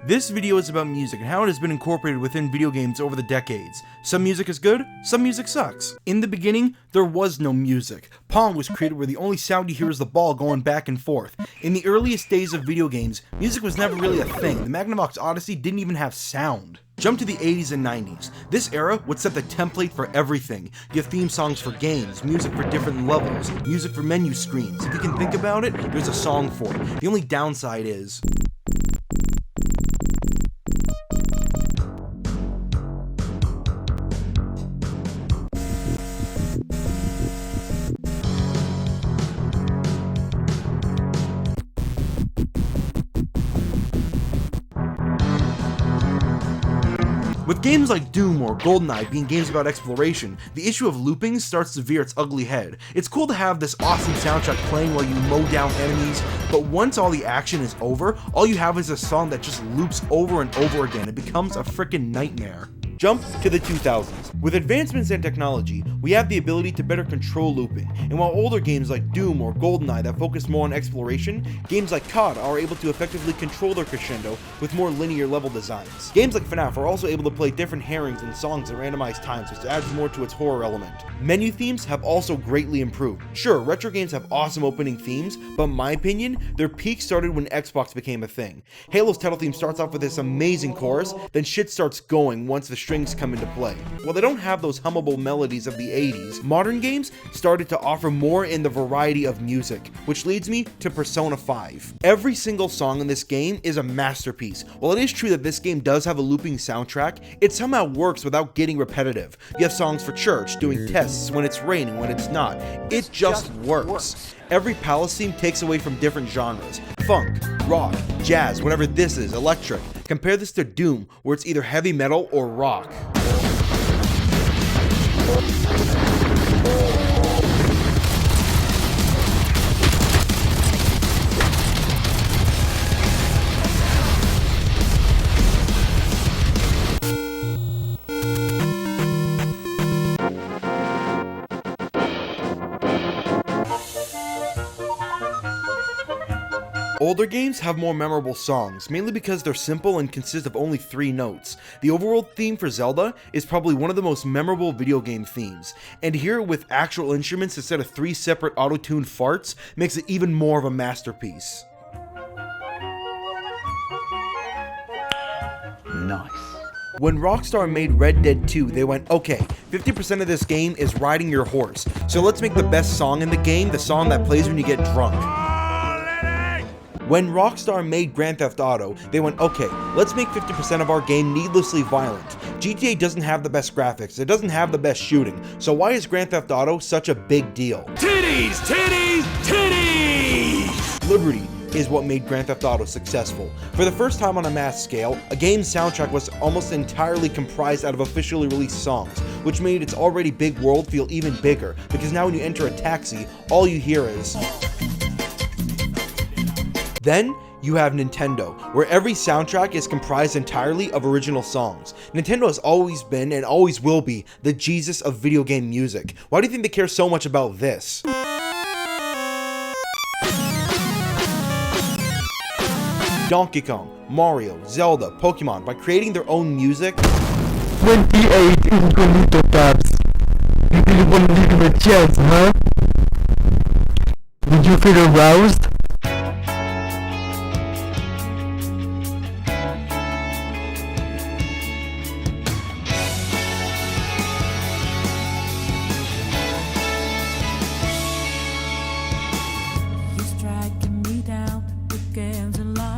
This video is about music and how it has been incorporated within video games over the decades. Some music is good, some music sucks. In the beginning, there was no music. Pong was created where the only sound you hear is the ball going back and forth. In the earliest days of video games, music was never really a thing. The Magnavox Odyssey didn't even have sound. Jump to the 80s and 90s. This era would set the template for everything. You have theme songs for games, music for different levels, music for menu screens. If you can think about it, there's a song for it. The only downside is with games like Doom or Goldeneye being games about exploration, the issue of looping starts to veer its ugly head. It's cool to have this awesome soundtrack playing while you mow down enemies, but once all the action is over, all you have is a song that just loops over and over again. It becomes a freaking nightmare. Jump to the 2000s. With advancements in technology, we have the ability to better control looping, and while older games like Doom or Goldeneye that focus more on exploration, games like COD are able to effectively control their crescendo with more linear level designs. Games like FNAF are also able to play different herrings and songs at randomized times, which adds more to its horror element. Menu themes have also greatly improved. Sure, retro games have awesome opening themes, but in my opinion, their peak started when Xbox became a thing. Halo's title theme starts off with this amazing chorus, then shit starts going once the strings come into play. While they don't have those hummable melodies of the 80s, modern games started to offer more in the variety of music, which leads me to Persona 5. Every single song in this game is a masterpiece. While it is true that this game does have a looping soundtrack, it somehow works without getting repetitive. You have songs for church, doing tests, when it's raining, when it's not. It just works. Every palace theme takes away from different genres. Funk, rock, jazz, whatever this is, electric. Compare this to Doom, where it's either heavy metal or rock. Older games have more memorable songs, mainly because they're simple and consist of only 3 notes. The overworld theme for Zelda is probably one of the most memorable video game themes, and to hear it with actual instruments instead of 3 separate auto-tuned farts makes it even more of a masterpiece. Nice. When Rockstar made Red Dead 2, they went, okay, 50% of this game is riding your horse, so let's make the best song in the game the song that plays when you get drunk. When Rockstar made Grand Theft Auto, they went, okay, let's make 50% of our game needlessly violent. GTA doesn't have the best graphics, it doesn't have the best shooting, so why is Grand Theft Auto such a big deal? Titties, titties, titties! Liberty is what made Grand Theft Auto successful. For the first time on a mass scale, a game's soundtrack was almost entirely comprised out of officially released songs, which made its already big world feel even bigger, because now when you enter a taxi, all you hear is... Then, you have Nintendo, where every soundtrack is comprised entirely of original songs. Nintendo has always been, and always will be, the Jesus of video game music. Why do you think they care so much about this? Donkey Kong, Mario, Zelda, Pokemon, by creating their own music... 28 incognito tabs. You really want to leave him a chance, huh? Did you feel aroused?